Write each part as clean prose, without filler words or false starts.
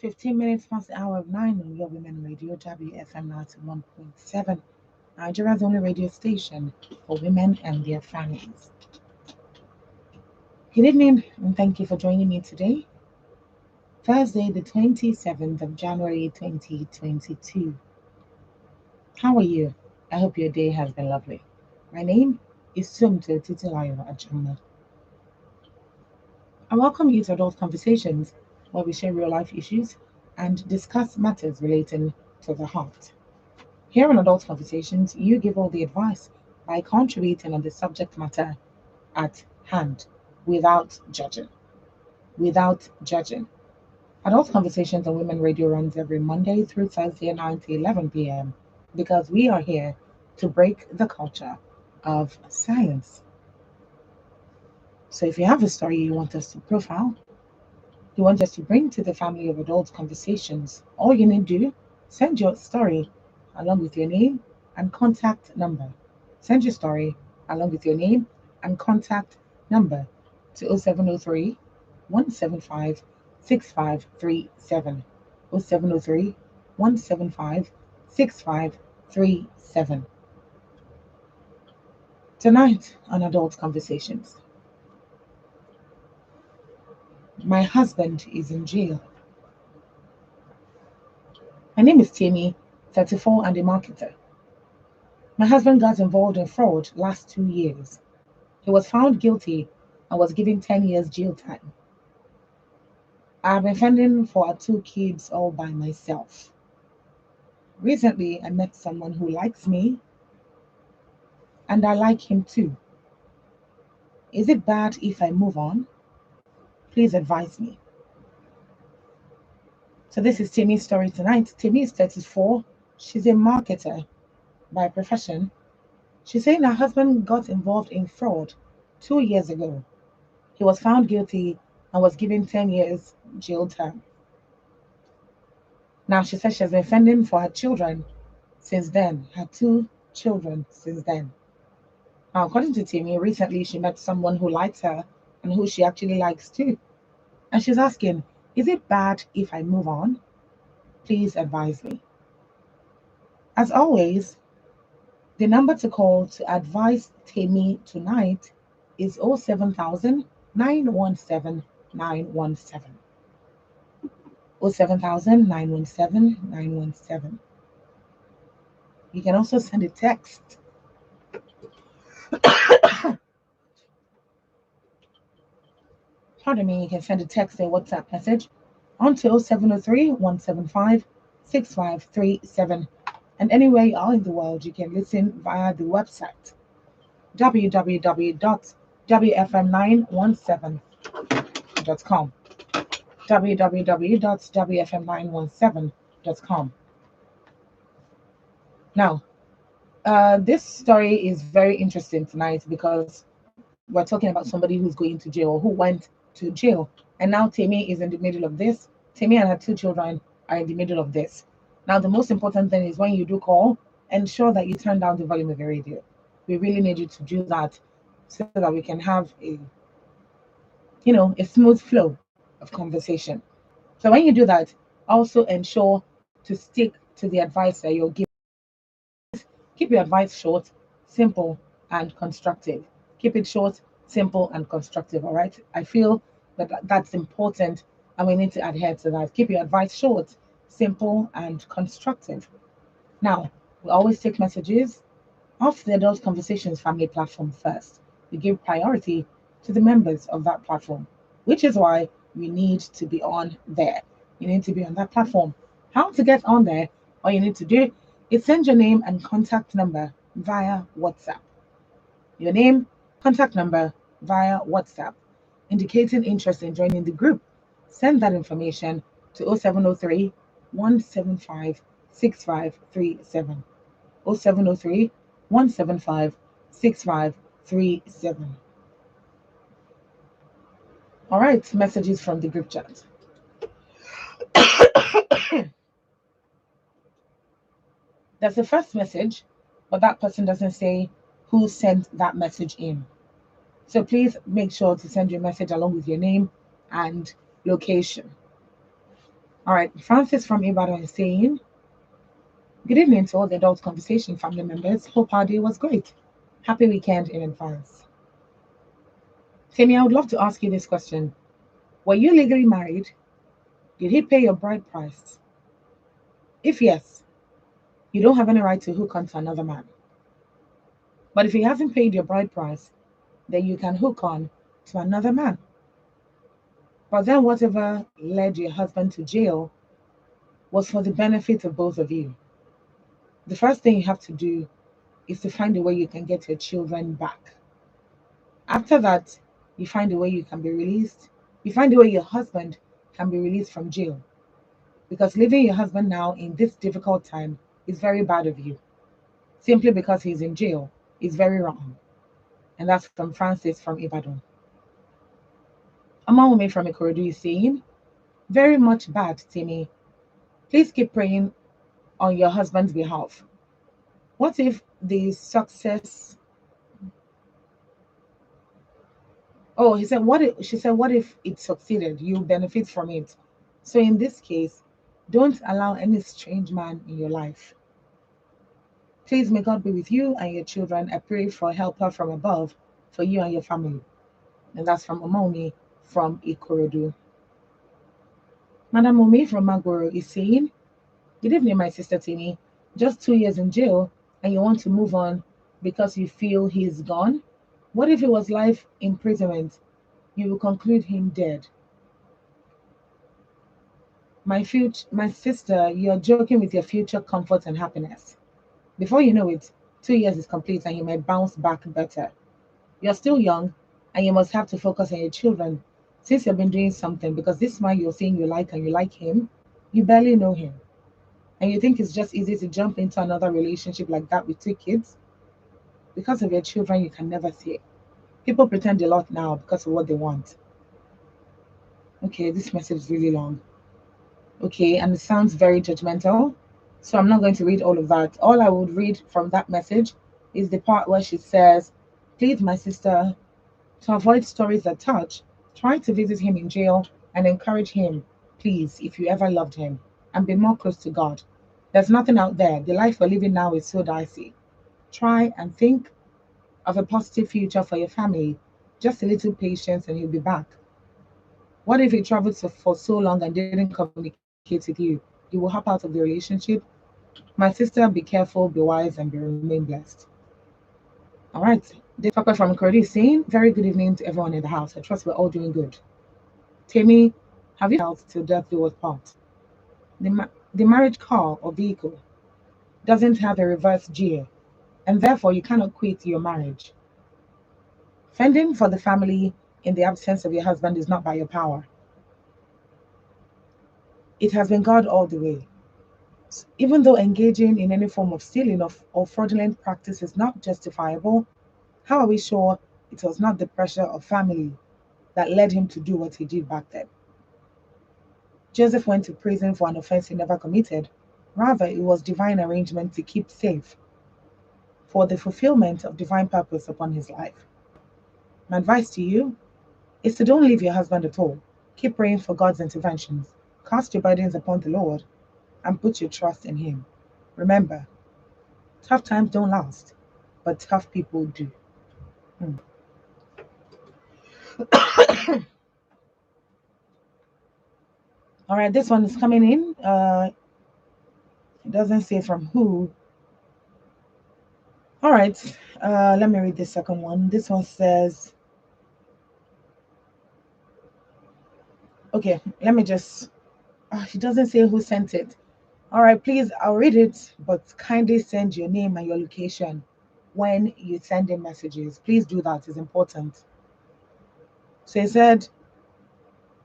15 minutes past the hour of 9 on Your Women Radio, WFM 91.7, Nigeria's only radio station for women and their families. Good evening, and thank you for joining me today, Thursday, the 27th of January 2022. How are you? I hope your day has been lovely. My name is Sumto Titilayo Ajama. I welcome you to Adult Conversations, where we share real life issues and discuss matters relating to the heart. Here on Adult Conversations, you give all the advice by contributing on the subject matter at hand without judging. Without judging. Adult Conversations on Women Radio runs every Monday through Thursday at 9 to 11 p.m. because we are here to break the culture of silence. So if you have a story you want us to profile, you want us to bring to the family of adult conversations, all you need to do, send your story along with your name and contact number. Send your story along with your name and contact number to 0703 175 6537. 0703 175 6537. Tonight on Adult Conversations, my husband is in jail. My name is Timmy, 34 and a marketer. My husband got involved in fraud last 2 years. He was found guilty and was given 10 years jail time. I have been fending for our two kids all by myself. Recently, I met someone who likes me and I like him too. Is it bad if I move on? Please advise me. So this is Timmy's story tonight. Timmy is 34. She's a marketer by profession. She's saying her husband got involved in fraud 2 years ago. He was found guilty and was given 10 years jail term. Now she says she has been fending for her children since then, her two children since then. Now, according to Timmy, recently she met someone who likes her and who she actually likes too. And she's asking, is it bad if I move on? Please advise me. As always, the number to call to advise Timmy tonight is 07000 917 917. 07000 917 917. You can also send a text. Pardon me, you can send a text or WhatsApp message on to 0703 175 6537. And anywhere you are in the world, you can listen via the website www.wfm917.com. www.wfm917.com. Now, this story is very interesting tonight because we're talking about somebody who's going to jail, who went to jail. And now Timmy is in the middle of this. Timmy and her two children are in the middle of this. Now, the most important thing is when you do call, ensure that you turn down the volume of your radio. We really need you to do that so that we can have a smooth flow of conversation. So when you do that, also ensure to stick to the advice that you're giving. Keep your advice short, simple, and constructive. Keep it short, simple, and constructive. All right. I feel that that's important, and we need to adhere to that. Keep your advice short, simple, and constructive. Now, we always take messages off the Adult Conversations family platform first. We give priority to the members of that platform, which is why we need to be on there. You need to be on that platform. How to get on there? All you need to do is send your name and contact number via WhatsApp. Your name, contact number via WhatsApp, indicating interest in joining the group. Send that information to 0703 175 6537. 0703 175 6537. All right, messages from the group chat. That's the first message, but that person doesn't say who sent that message in. So please make sure to send your message along with your name and location. All right, Francis from Ibadan is saying, good evening to all the adult conversation family members. Hope our day was great. Happy weekend in advance. Timmy, I would love to ask you this question. Were you legally married? Did he pay your bride price? If yes, you don't have any right to hook onto another man. But if he hasn't paid your bride price, then you can hook on to another man. But then whatever led your husband to jail was for the benefit of both of you. The first thing you have to do is to find a way you can get your children back. After that, you find a way you can be released. You find a way your husband can be released from jail. Because leaving your husband now in this difficult time is very bad of you. Simply because he's in jail is very wrong. And that's from Francis from Ibadan. Amawumi from Ikorodu is saying, very much bad, Timmy. Please keep praying on your husband's behalf. What if the success? Oh, he said, what if she said, what if it succeeded? You benefit from it. So in this case, don't allow any strange man in your life. Please may God be with you and your children. I pray for a helper from above for you and your family. And that's from Omomi from Ikorodu. Madam Omi from Magoro is saying, good evening, my sister Tini. Just 2 years in jail and you want to move on because you feel he's gone? What if it was life imprisonment? You will conclude him dead. My sister, you're joking with your future comfort and happiness. Before you know it, 2 years is complete and you might bounce back better. You're still young and you must have to focus on your children since you've been doing something because this man you're saying you like and you like him, you barely know him. And you think it's just easy to jump into another relationship like that with 2 kids? Because of your children, you can never see it. People pretend a lot now because of what they want. Okay, this message is really long. Okay, and it sounds very judgmental. So I'm not going to read all of that. All I would read from that message is the part where she says, please, my sister, to avoid stories that touch, try to visit him in jail and encourage him, please, if you ever loved him, and be more close to God. There's nothing out there. The life we're living now is so dicey. Try and think of a positive future for your family. Just a little patience and you'll be back. What if he traveled for so long and didn't communicate with you? You will hop out of the relationship. My sister, be careful, be wise, and be remain blessed. All right. This Papa from Kurdi is saying, very good evening to everyone in the house. I trust we're all doing good. Tammy, have you health till death do us part? The marriage car or vehicle doesn't have a reverse gear, and therefore you cannot quit your marriage. Fending for the family in the absence of your husband is not by your power. It has been God all the way. Even though engaging in any form of stealing or fraudulent practice is not justifiable, how are we sure it was not the pressure of family that led him to do what he did back then? Joseph went to prison for an offense he never committed. Rather, it was divine arrangement to keep safe for the fulfillment of divine purpose upon his life. My advice to you is to don't leave your husband at all. Keep praying for God's interventions. Cast your burdens upon the Lord and put your trust in him. Remember, tough times don't last, but tough people do. Hmm. All right, this one is coming in. It doesn't say from who. All right, let me read the second one. This one says, okay, let me just, it doesn't say who sent it. All right, please, I'll read it, but kindly send your name and your location when you send in messages. Please do that, it's important. So he said,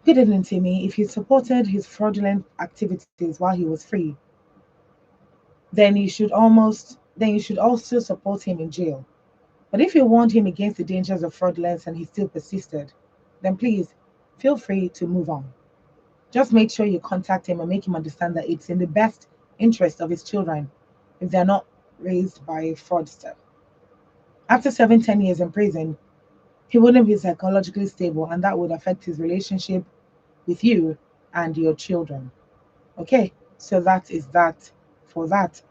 good evening, Timmy. If you supported his fraudulent activities while he was free, then you should also support him in jail. But if you warned him against the dangers of fraudulence and he still persisted, then please feel free to move on. Just make sure you contact him and make him understand that it's in the best interest of his children if they're not raised by a fraudster. After 7, 10 years in prison, he wouldn't be psychologically stable, and that would affect his relationship with you and your children. Okay, so that is that for that.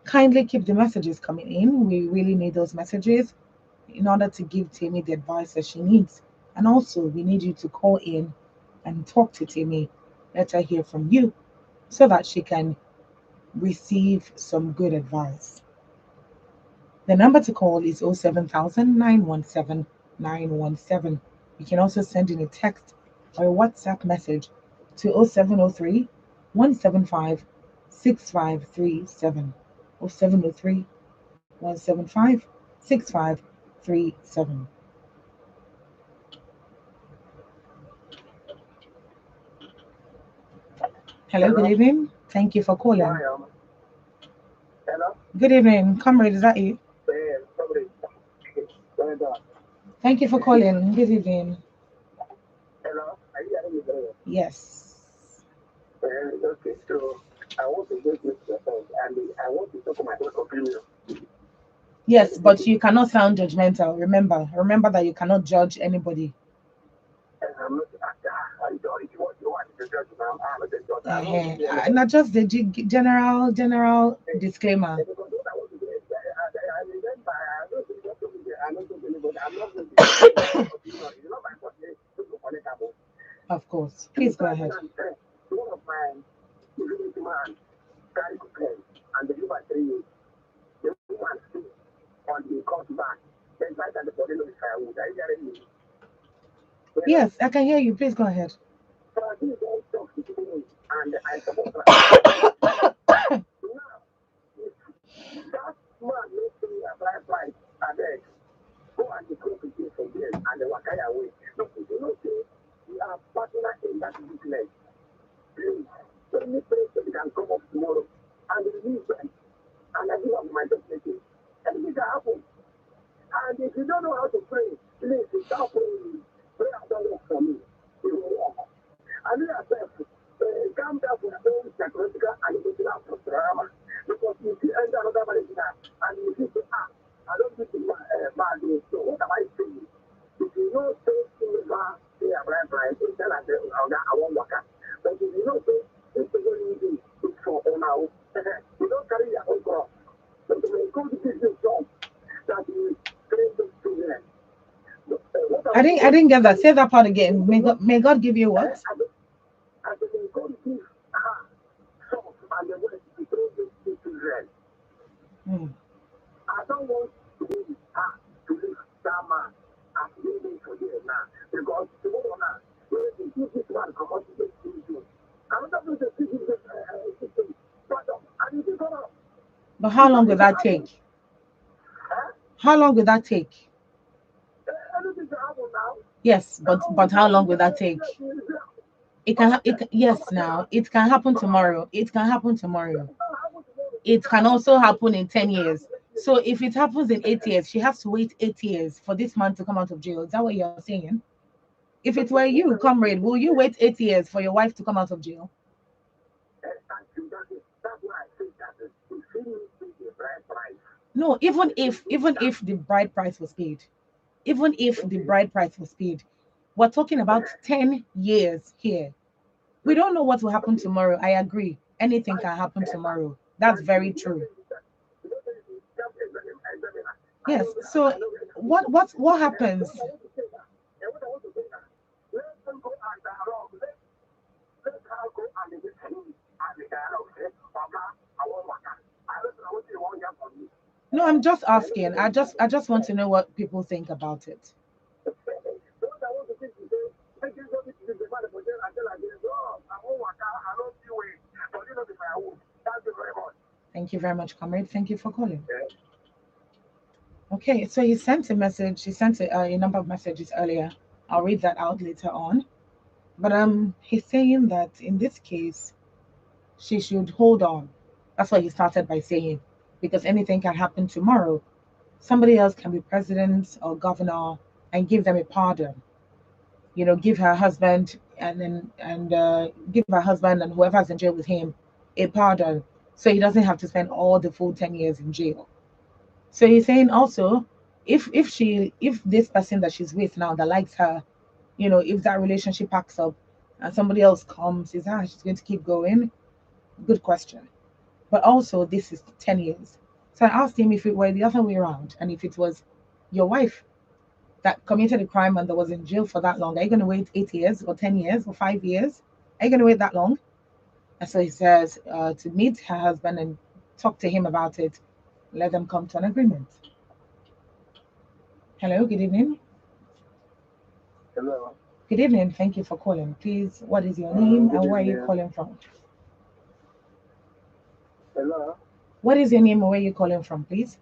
Kindly keep the messages coming in. We really need those messages in order to give Tammy the advice that she needs. And also, we need you to call in and talk to Tammy. Let her hear from you so that she can receive some good advice. The number to call is 07000 917 You can also send in a text or a WhatsApp message to 0703 175 6537. 0703 175 6537. Hello, good Hello? evening. Thank you for calling. Hi, hello? Good evening. Comrade, is that you? Sorry. Where the- Thank you for calling. Good evening. Hello? Are you hearing me very well? Yes. Okay, so I want to make this point, and I want to talk my own opinion. Yes, but you cannot sound judgmental. Remember that you cannot judge anybody. And I'm not, I don't, if you want to judge now, I'm not a judge. I'm not Uh-huh. going to anybody. Not just the general disclaimer. Because what I want to do is, I remember, I don't think that's what I'm not going to anybody. I'm not going to opinion. It's not my fault. It's not Of course. in Please go ahead. 2010, one of my utility man carried a pen and the river 3 years. The woman still on the court back. Then right at the body of the firewood. Are you hearing me? Well, Yes, I can hear you. Please go ahead. so I think don't talk to me and I support that. Now, if that man makes me apply price, I beg, go and declare to you for years and the Wakaya away. Look, if you don't say we are partner in that business, please, let me pray so we can come up tomorrow and release them. And I give up my documentation. Anything can happen. And if you don't know how to pray, please start praying. Prayer don't work for me. It will work. And you yourself, calm down for your own psychological and emotional trauma. Because if you enter another marriage now and you think, I don't think it's bad, so what am I saying? If you know, say, say, I'm right, tell us, I won't work out. But if you know, say, it's going to it's for now, you don't carry your own cross. So when you go to this job, that you train those children. I didn't get that. Say that part again. May God give you what? As they go to give salt and the west to train those children. Hmm. I don't want to be to leave that man as living for them now. Because tomorrow now, when you give this man come out to the children, another person to see this system. But and you think, But how long will that take? How long will that take? anything can happen now. Yes, but how long will that take? Yes, now it can happen tomorrow. It can happen tomorrow. It can also happen in 10 years. So if it happens in 8 years, she has to wait 8 years for this man to come out of jail. Is that what you're saying? If it were you, comrade, will you wait 8 years for your wife to come out of jail? That's why I think that the film is the right price. No, even if the bride price was paid, even if the bride price was paid, we're talking about 10 years here. We don't know what will happen tomorrow. I agree. Anything can happen tomorrow. That's very true. Yes. So what happens? No, I'm just asking. I just want to know what people think about it. Thank you very much, comrade. Thank you for calling. Okay, so he sent a message. He sent a number of messages earlier. I'll read that out later on. But he's saying that in this case, she should hold on. That's what he started by saying, because anything can happen tomorrow. Somebody else can be president or governor and give them a pardon. Give her husband and give her husband and whoever's in jail with him a pardon, so he doesn't have to spend all the full 10 years in jail. So he's saying also, if this person that she's with now that likes her, if that relationship packs up and somebody else comes, is she's going to keep going. Good question. But also, this is 10 years. So I asked him if it were the other way around and if it was your wife that committed a crime and that was in jail for that long, are you going to wait 8 years or 10 years or 5 years? Are you going to wait that long? And so he says to meet her husband and talk to him about it, let them come to an agreement. Hello, good evening. Hello. Good evening. Thank you for calling. Please, what is your name and where are you calling from? Hello. What is your name and where are you calling from, please?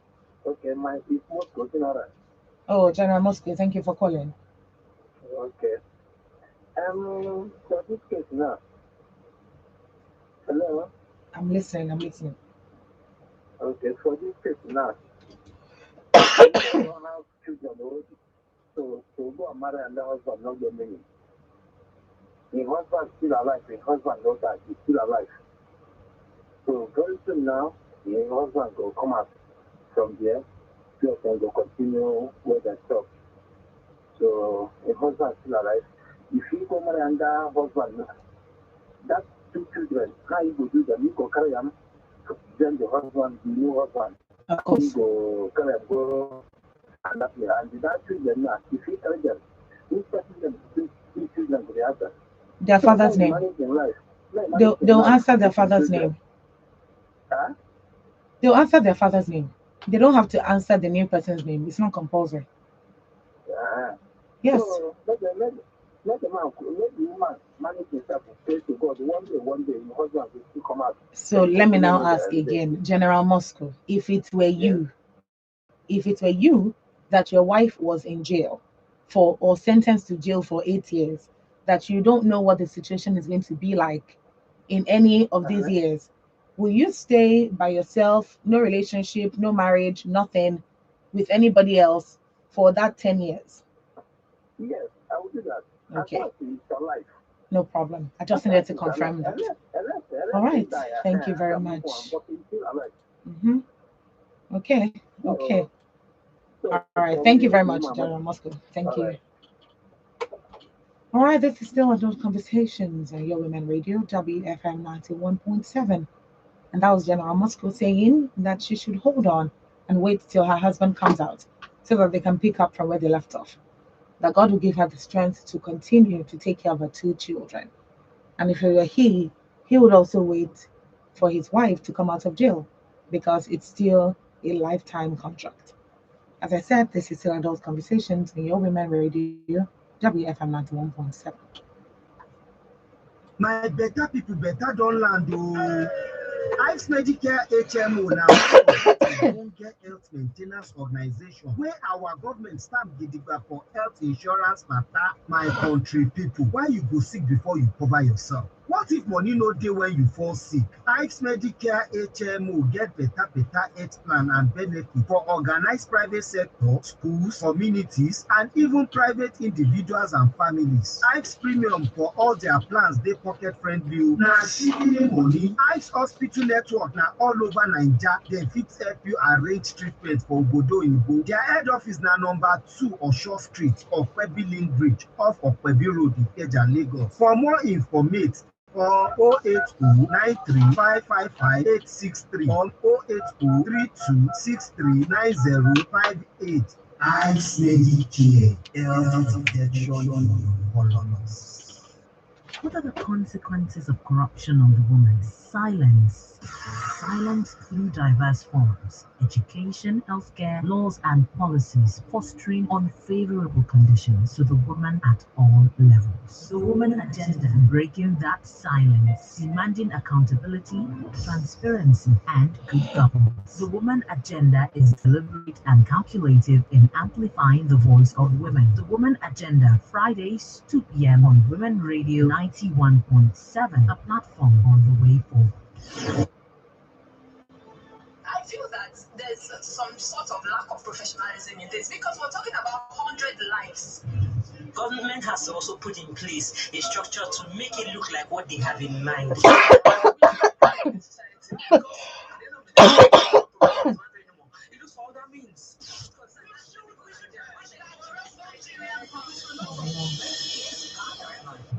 Okay, my it's Moscow, General. Oh, General Moscow, thank you for calling. Okay. For this case now. Hello. I'm listening. Okay, for this case now. I don't have children already. So go and marry another husband, not get married. The husband still alive, the husband not that, he's still alive. So very soon now, the husband will come out from there, two of them will continue with their stuff. So the husband still alive. If you go marry another husband now, that's two children. How you go do them? You go carry them, then the husband, the new husband, Of course. you go carry them, go and that way. And that children now, if you carry them, you carry them, two children to the other. Their father's name. They'll answer their father's name. Huh? They'll answer their father's name. They don't have to answer the new person's name. It's not compulsory. Yes. So let the woman manage himself to pray to God. One day, your husband will still come out. So let me now ask again, General Moscow, if it were you that your wife was in jail for or sentenced to jail for 8 years, that you don't know what the situation is going to be like in any of these years, will you stay by yourself, no relationship, no marriage, nothing with anybody else for that 10 years? Yes, I will do that. Okay. It's your life. No problem. I just needed to confirm that. All right. Thank you very much. Mm-hmm. Okay. Okay. All right. Thank you very much, General Moscow. Thank you. All right. This is still Adult Conversations on Your Women Radio, WFM 91.7. And that was General Moscow saying that she should hold on and wait till her husband comes out so that they can pick up from where they left off. That God will give her the strength to continue to take care of her two children. And if it were he would also wait for his wife to come out of jail because it's still a lifetime contract. As I said, this is still Adult Conversations in Your Women Radio, WFM 91.7. My better people better don't land. Ives Medicare HMO now won't get health maintenance organization where our government stamp gidigba for health insurance matter. My country people, why you go sick before you cover yourself? What if money no dey when you fall sick? Ives Medicare HMO get better health plan and benefit for organized private sector, schools, communities, and even private individuals and families. Ives premium for all their plans dey pocket friendly. Na shikini money. Ives hospital network na all over Naija. Dem fit help you arrange treatment for obodo oyinbo. Their head office na number 2 Osho Street, Okpebi Link Bridge off Okpebi Road, Ikeja, Lagos. For more information, or 08093555863 or 08032639058. Ives Medicare, health protection bonus. What are the consequences of corruption on the woman? Silence. Silence through diverse forms: education, healthcare, laws, and policies, fostering unfavorable conditions to the woman at all levels. The woman agenda: breaking that silence, demanding accountability, transparency, and good governance. The woman agenda is deliberate and calculative in amplifying the voice of women. The woman agenda, Fridays, 2 p.m. on Women Radio 91.7, a platform on the way forward. I feel that there's some sort of lack of professionalism in this because we're talking about 100 lives. Government has also put in place a structure to make it look like what they have in mind.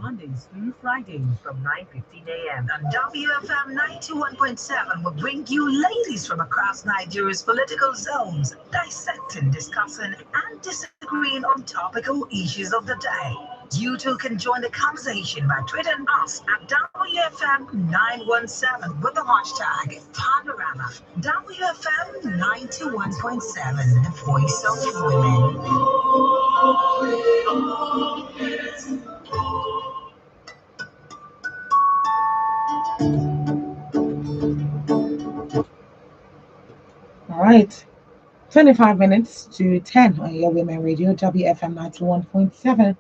Mondays Mondays through Fridays from 9:15 a.m. And WFM 91.7 will bring you ladies from across Nigeria's political zones, dissecting, discussing, and disagreeing on topical issues of the day. You too can join the conversation by tweeting us at WFM917 with the hashtag Panorama. WFM 91.7, the voice of women. All right. 25 minutes to 10 on your Women Radio, WFM 91.7.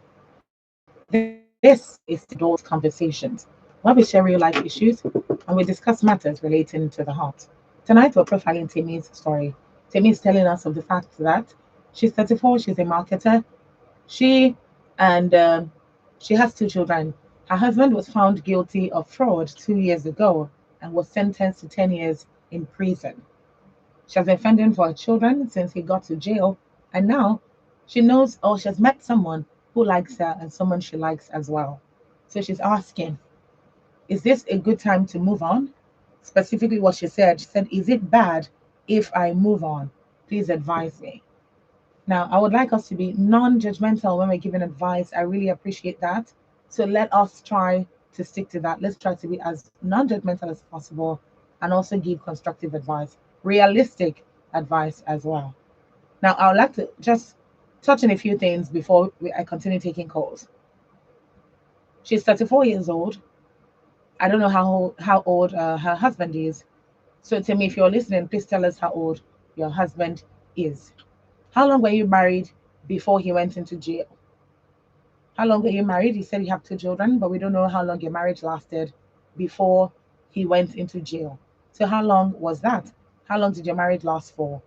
This is the Adult Conversations, where we share real life issues and we discuss matters relating to the heart. Tonight, we're profiling Temi's story. Temi is telling us of the fact that she's 34, she's a marketer. She and she has two children. Her husband was found guilty of fraud 2 years ago and was sentenced to 10 years in prison. She has been fending for her children since he got to jail, and now she knows or she has met someone who likes her and someone she likes as well. So she's asking, is this a good time to move on? Specifically, what she said, is it bad if I move on? Please advise me. Now, I would like us to be non judgmental when we're giving advice. I really appreciate that. So let us try to stick to that. Let's try to be as non judgmental as possible and also give constructive advice, realistic advice as well. Now, I would like to just touch on a few things before I continue taking calls. She's 34 years old. I don't know how old her husband is. So, Temi, if you're listening, please tell us how old your husband is. How long were you married before he went into jail? How long were you married? You said you have two children, but we don't know how long your marriage lasted before he went into jail. So, how long was that? How long did your marriage last for?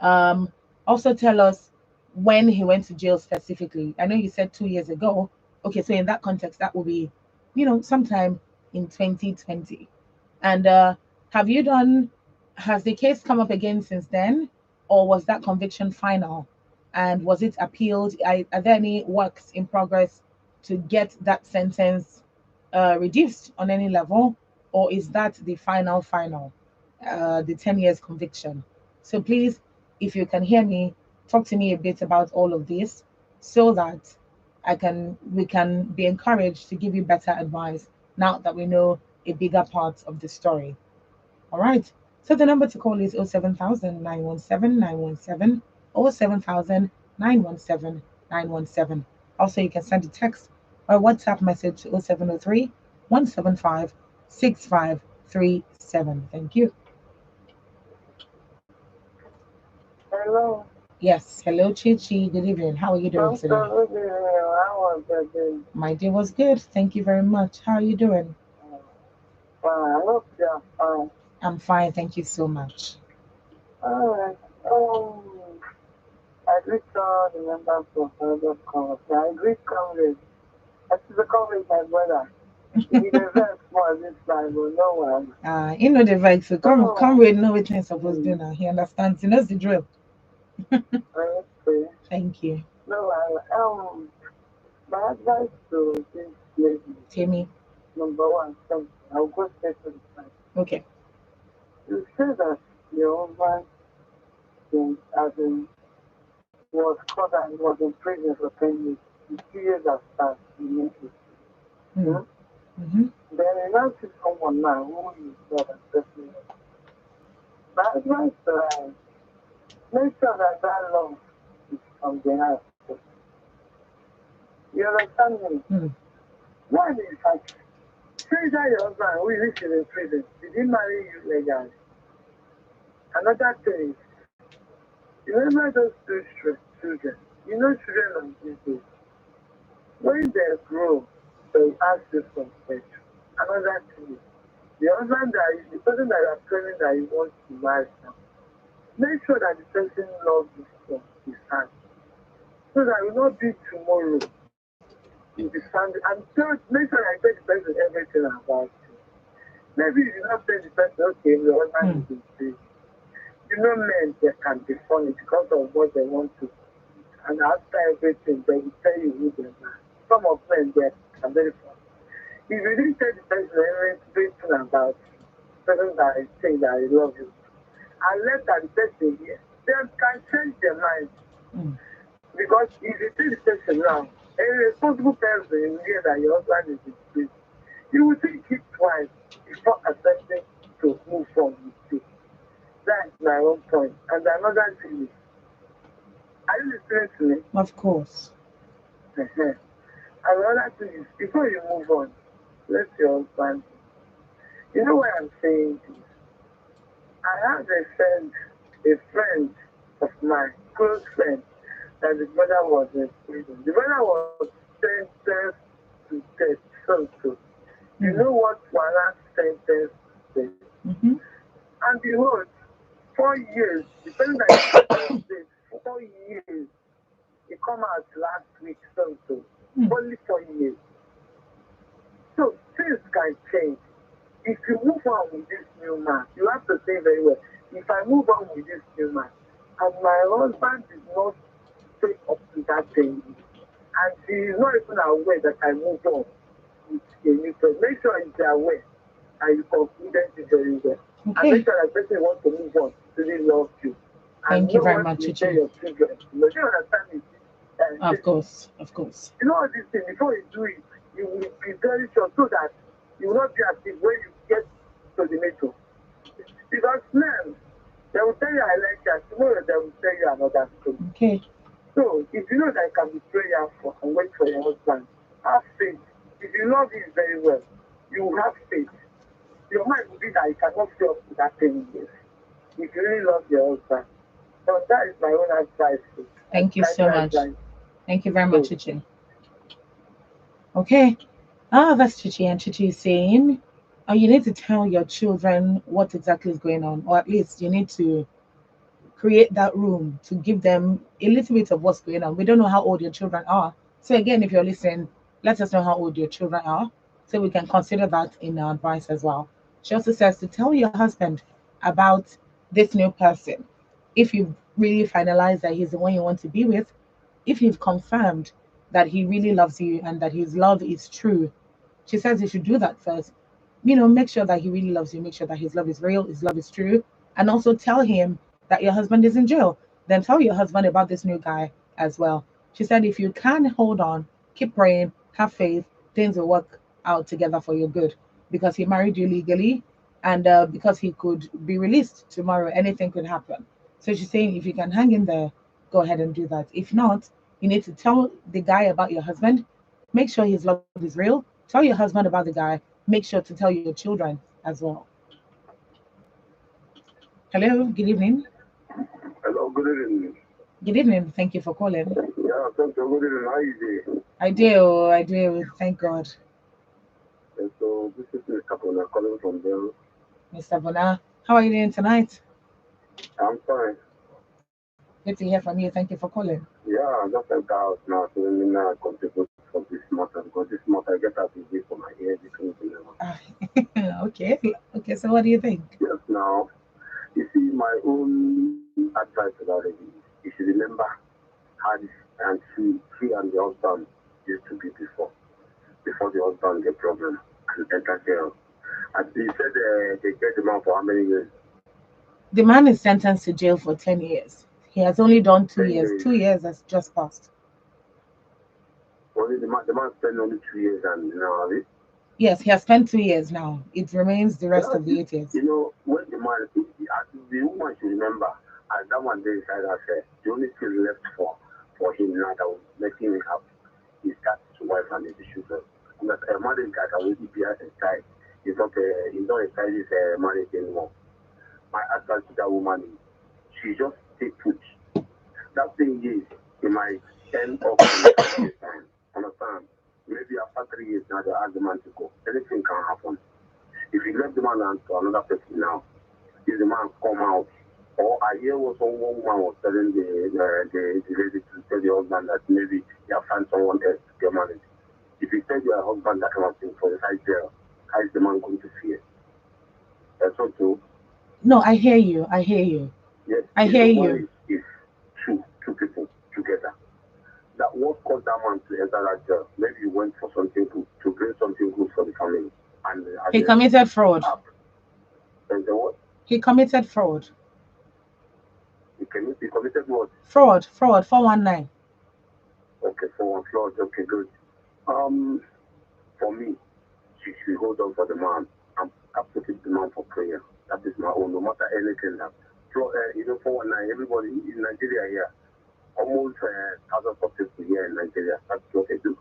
Also, tell us when he went to jail specifically. I know you said 2 years ago. Okay, so in that context, that will be, sometime in 2020. And has the case come up again since then? Or was that conviction final? And was it appealed? Are there any works in progress to get that sentence reduced on any level? Or is that the final, the 10 years conviction? So please, if you can hear me, talk to me a bit about all of this so that we can be encouraged to give you better advice now that we know a bigger part of the story. All right. So the number to call is 07000 917 917, 07000 917 917. Also, you can send a text or a WhatsApp message to 0703 175 6537. Thank you. Hello. Yes. Hello, Chichi. Good evening. How are you doing today? Good evening. How was your day? My day was good. Thank you very much. How are you doing? I hope you're fine. I'm fine. Thank you so much. Alright. I greet all the members of the committee. I greet comrades. I see the comrade, my brother. He did very small this time, but no one. The vex. So comrade know what he's supposed to do now. He understands. He knows the drill. Okay. Thank you. No, my advice to this lady, Temi. number one, thank you. I'll go straight to the point. Okay. You say that your husband was caught and was in prison for 10 years. The 2 years have passed immediately. Mm-hmm. Then you now see someone now who is not accepting it. My advice to make sure that love is from the heart. You understand me? One is that say that your husband who is in prison, did he marry you legally? Another thing is, remember those two children. You know children on these days. When they grow, they ask you some questions. Another thing is, the person that you are claiming that you want to marry now, make sure that the person loves you from his heart. So that it will not be tomorrow. You'll be standing. And third, make sure that you tell the person everything about you. Maybe you not tell the person, okay, your husband is in prison. You know, men, they can be funny because of what they want to. And after everything, they will tell you who they are. Some of them, they are very funny. If you didn't tell the person everything about person that is saying that I love you, and let that person hear, they can change their mind. Mm. Because if you tell the person now, a responsible person hear that your husband is with you, you will think it twice before accepting to move on with you. That's my own point. And another thing is, are you listening to me? Of course. And another thing is, before you move on, let your husband. You know why I'm saying this? I have a friend of mine, close friend, that the brother was in prison. The brother was sentenced to death. So, you know what Wala sentenced to? Mm-hmm. And behold, 4 years, the person that is sentenced 4 years, he come out last week, so, only 4 years. So things can change. If you move on with this new man, you have to say very well, if I move on with this new man, and my husband is not straight up to that thing, and she is not even aware that I moved on with a new person, make sure he's aware and you concluded it very well. And Okay. make sure that person wants to move on, really love you. And Thank you know very what much, you tell Chichi. your children. You know, you understand it. Of course. Of course. You know all these things, before you do it, you will be very sure so that you will not be active when you get to the metro. Because now, they will tell you I like you, and tomorrow they will tell you another story. Okay. So, if you know that you can be prayerful and wait for your husband, have faith. If you love him very well, you will have faith. Your mind will be that you cannot stay up to that 10 years. If you really love your husband. So that is my own advice. Thank you so much. Advice. Thank you very much, Chichi. Okay. That's Chichi, and Chichi is saying, you need to tell your children what exactly is going on, or at least you need to create that room to give them a little bit of what's going on. We don't know how old your children are. So again, if you're listening, let us know how old your children are so we can consider that in our advice as well. She also says to tell your husband about this new person. If you've really finalized that he's the one you want to be with, if you've confirmed that he really loves you and that his love is true, she says you should do that first. Make sure that he really loves you, make sure that his love is real, his love is true, and also tell him that your husband is in jail. Then tell your husband about this new guy as well. She said if you can hold on, keep praying, have faith, things will work out together for your good. Because he married you legally, and because he could be released tomorrow, anything could happen. So she's saying if you can hang in there, go ahead and do that. If not, you need to tell the guy about your husband. Make sure his love is real. Tell your husband about the guy. Make sure to tell your children as well. Hello, good evening. Hello, good evening. Good evening. Thank you for calling. Yeah, thank you. Good evening. How are you doing? I do. Thank God. And so this is Mr. Kapona calling from there. Mr. Bona, how are you doing tonight? I'm fine. Good to hear from you. Thank you for calling. Yeah, I just went out now, so let me now contribute for this month because this month I get out the for my ear between the level. Okay. Okay, so what do you think? Yes, now, you see, my own advice about it is you should remember how this, and she and the husband used to be before the husband get problem and enter jail. And they said they get the man for how many years? The man is sentenced to jail for 10 years. He has only done 2 10 years. years. 2 years has just passed. Only the man spent only 2 years and Yes, he has spent 2 years now. It remains the rest of the 8 years. You know, when the man, the woman should remember, as that one day inside her, the only thing left for him now that will make him happy is that his wife and his children. Because a marriage that already be as a child is not a crisis marriage anymore. My advice to that woman is she just take put. That thing is, he might end up in 3 years time. Understand? Maybe after 3 years now they ask the man to go. Anything can happen. If you left the man and to another person now, if the man come out, or I hear what one woman was telling the lady to tell the husband that maybe you have found someone else to get married. If you tell your husband that kind of thing for inside jail, how is the man going to fear? That's so too. No, I hear you. I hear you. Yes, I hear you. Is two people together. That what caused that husband to enter that jail. Maybe he went for something good, to bring something good for the family. And He committed fraud. And the what? He committed fraud. He committed what? Fraud, 419. Okay, for fraud. Okay, good. For me, she should hold on for the man. I'm putting the man for prayer. That is my own, no matter anything. That, you know, 419, everybody in Nigeria here, almost thousands of people here in Nigeria, that's what they do.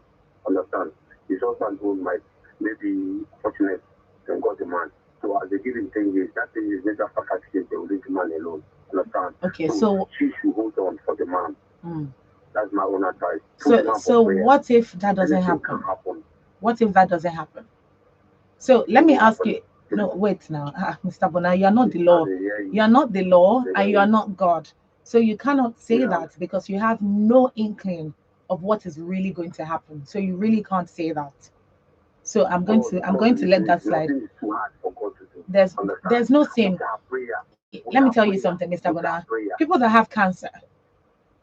Understand? His husband who might maybe fortunate and got the man. So as they give him 10 years, that 10 years later, after 5 years, they will leave the man alone. Understand? Okay, so she should hold on for the man. That's my own advice. So what if that doesn't happen? What if that doesn't happen? So let me ask you. No, wait now, Mr. Bona, you are not the law. You are not the law, and you are not God. So you cannot say that because you have no inkling of what is really going to happen. So you really can't say that. So I'm going to let that slide. There's no sin. Let me tell you something, Mr. Bona. People that have cancer,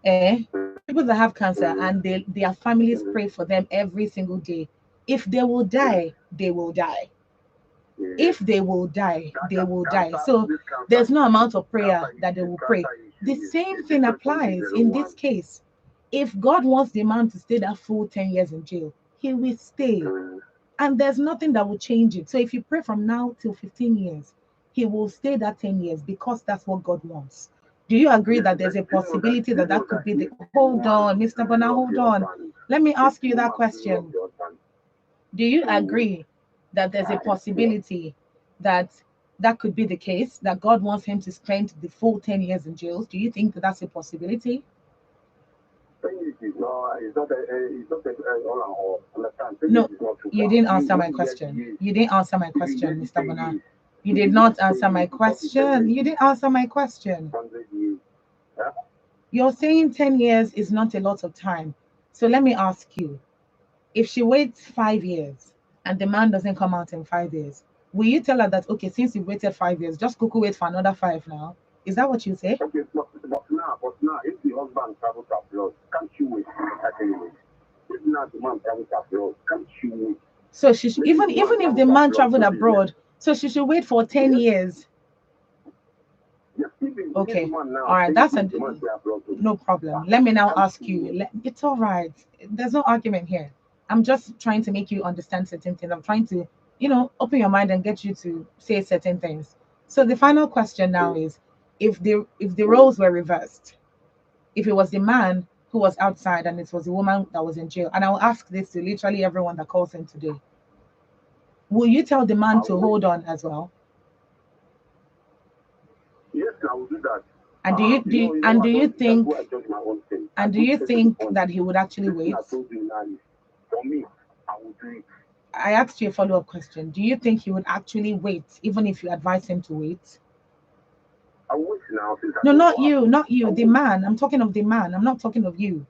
people that have cancer and their families pray for them every single day. If they will die, they will die. If they will die, they will die. So there's no amount of prayer that they will pray. The same thing applies in this case. If God wants the man to stay that full 10 years in jail, he will stay. And there's nothing that will change it. So if you pray from now till 15 years, he will stay that 10 years because that's what God wants. Do you agree that there's a possibility that that could be the... Hold on, Mr. Bona, hold on. Let me ask you that question. Do you agree that there's a possibility that that could be the case, that God wants him to spend the full 10 years in jail? Do you think that that's a possibility? No, you didn't answer my question. You didn't answer my question, Mr. Bona. You did not answer my question. You didn't answer my question. You're saying 10 years is not a lot of time. So let me ask you, if she waits 5 years and the man doesn't come out in 5 years, will you tell her that, okay, since you waited 5 years, just go wait for another 5 now? Is that what you say? Okay, but now, if the husband travels abroad, can't you wait? If not the man travels abroad, can't you wait? So she should, even if the man traveled abroad, so she should wait for 10 years. Okay, all right, that's no problem. Let me now ask you. It's all right. There's no argument here. I'm just trying to make you understand certain things. I'm trying to, open your mind and get you to say certain things. So the final question now is, if the roles were reversed, if it was the man who was outside and it was the woman that was in jail, and I'll ask this to literally everyone that calls in today, will you tell the man to hold on as well? Yes, I will do that. And do you think that he would actually wait? For me, I will do it. I asked you a follow-up question. Do you think he would actually wait, even if you advise him to wait? I wait now. No, not you, the man. I'm talking of the man. I'm not talking of you.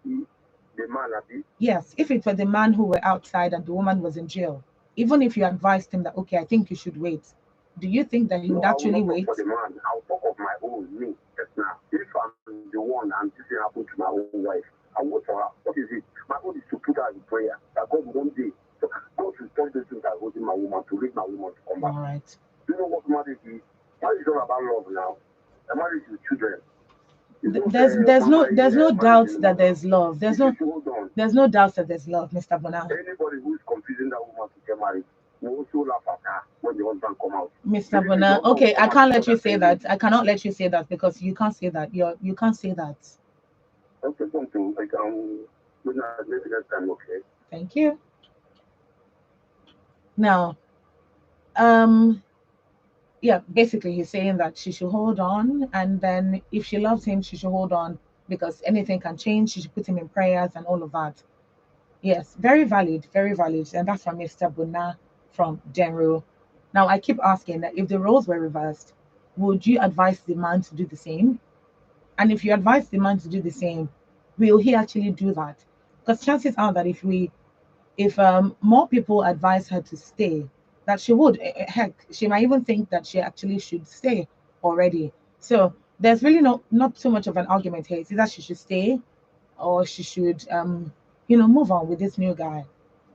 The man, yes, if it were the man who were outside and the woman was in jail, even if you advised him that, okay, I think you should wait, do you think that he would actually wait? For the man, I'll talk of my own, me, just now. If I'm the one and this thing happened to my own wife, I'll wait for her. What is it? My own is to put her in prayer. That God one day, so God will tell the things that holding my woman, to leave my woman to come back. All right. Do you know what marriage is? Marriage is all about love now. A marriage with children. There's no doubt that there's love. There's no doubt that there's love, Mr. Bona. Anybody who is confusing that woman to get married will also laugh at her when the husband come out. Mr. Bona, okay, I can't let you say that. I cannot let you say that because you can't say that. You can't say that. Okay, something like maybe next time, okay. Thank you. Now, yeah, basically he's saying that she should hold on, and then if she loves him, she should hold on because anything can change. She should put him in prayers and all of that. Yes, very valid, and that's from Mr. Bona from Denru. Now, I keep asking that if the roles were reversed, would you advise the man to do the same? And if you advise the man to do the same, will he actually do that? Because chances are that if more people advise her to stay, that she would. Heck, she might even think that she actually should stay already. So there's really not too much of an argument here. It's either she should stay or she should, move on with this new guy.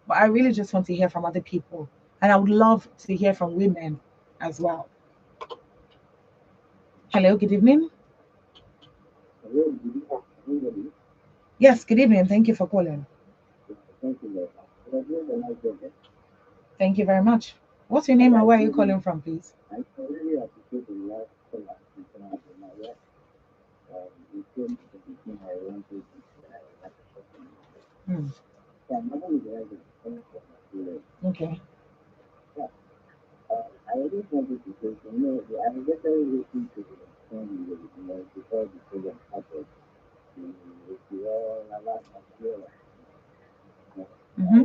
But I really just want to hear from other people. And I would love to hear from women as well. Hello, good evening. Yes, good evening. Thank you for calling. Thank you very much. What's your name and where are you calling from, please? Hmm. Okay. Mm-hmm.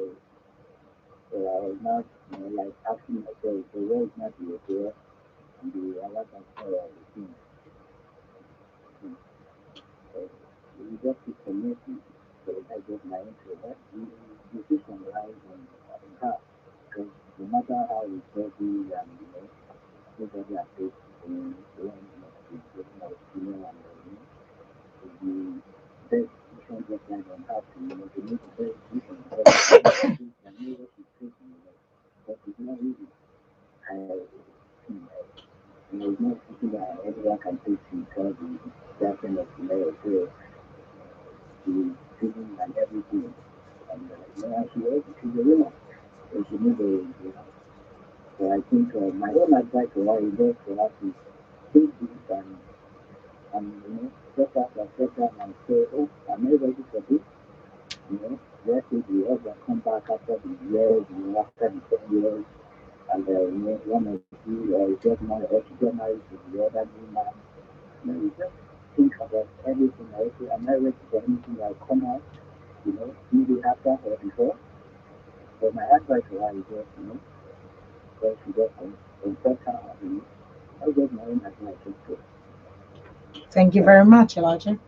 Thank you very much, Elijah.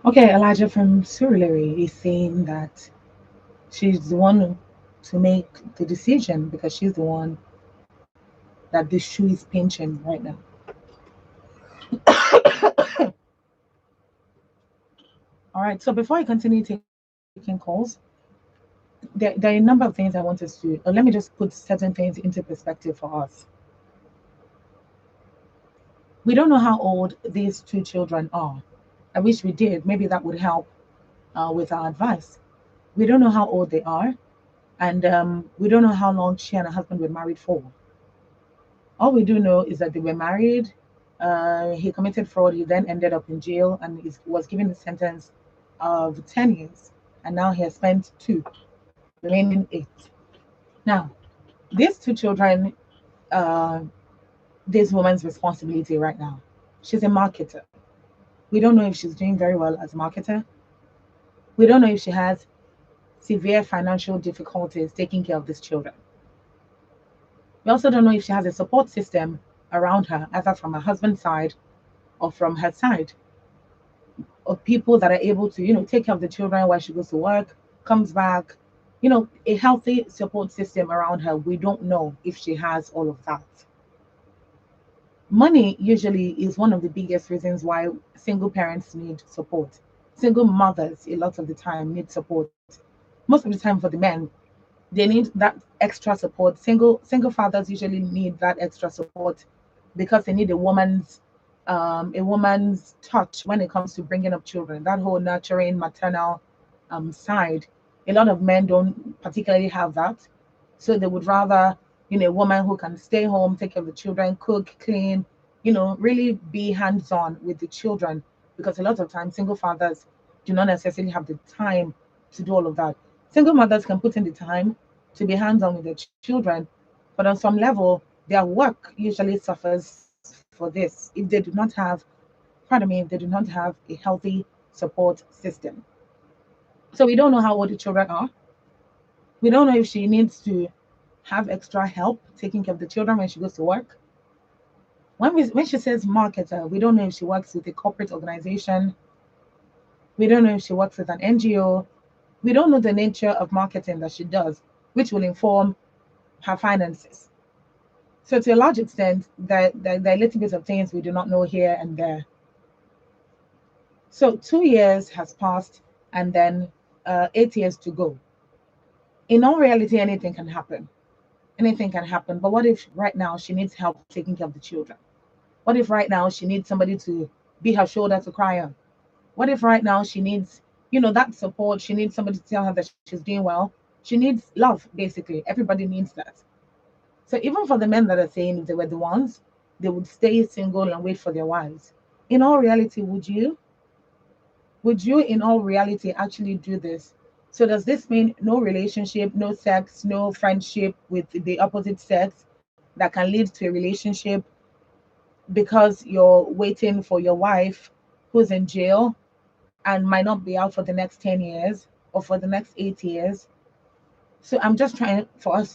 Okay, Elijah from Surulere is saying that she's the one to make the decision because she's the one that the shoe is pinching right now. All right, so before I continue taking calls, there are a number of things I want us to, let me just put certain things into perspective for us. We don't know how old these two children are. I wish we did. Maybe that would help with our advice. We don't know how old they are, and we don't know how long she and her husband were married for. All we do know is that they were married. He committed fraud. He then ended up in jail and was given a sentence of 10 years. And now he has spent 2, remaining 8. Now, these 2 children, uh, this woman's responsibility right now. She's a marketer. We don't know if she's doing very well as a marketer. We don't know if she has severe financial difficulties taking care of these children. We also don't know if she has a support system around her, either from her husband's side or from her side, of people that are able to, take care of the children while she goes to work, comes back, a healthy support system around her. We don't know if she has all of that. Money usually is one of the biggest reasons why single parents need support. Single mothers, a lot of the time, need support. Most of the time, for the men, they need that extra support. Single fathers usually need that extra support because they need a woman's touch when it comes to bringing up children. That whole nurturing maternal side. A lot of men don't particularly have that, so they would rather, a woman who can stay home, take care of the children, cook, clean, really be hands-on with the children, because a lot of times single fathers do not necessarily have the time to do all of that. Single mothers can put in the time to be hands-on with their children, but on some level, their work usually suffers for this if they do not have, pardon me, if they do not have a healthy support system. So we don't know how old the children are. We don't know if she needs to have extra help taking care of the children when she goes to work. When she says marketer, we don't know if she works with a corporate organization. We don't know if she works with an NGO. We don't know the nature of marketing that she does, which will inform her finances. So to a large extent, there are little bits of things we do not know here and there. So 2 years has passed, and then 8 years to go. In all reality, anything can happen. Anything can happen. But what if right now she needs help taking care of the children? What if right now she needs somebody to be her shoulder to cry on? What if right now she needs, that support? She needs somebody to tell her that she's doing well. She needs love, basically. Everybody needs that. So even for the men that are saying if they were the ones, they would stay single and wait for their wives. In all reality, would you? Would you, in all reality, actually do this? So does this mean no relationship, no sex, no friendship with the opposite sex that can lead to a relationship because you're waiting for your wife who's in jail and might not be out for the next 10 years or for the next 8 years? So I'm just trying for us to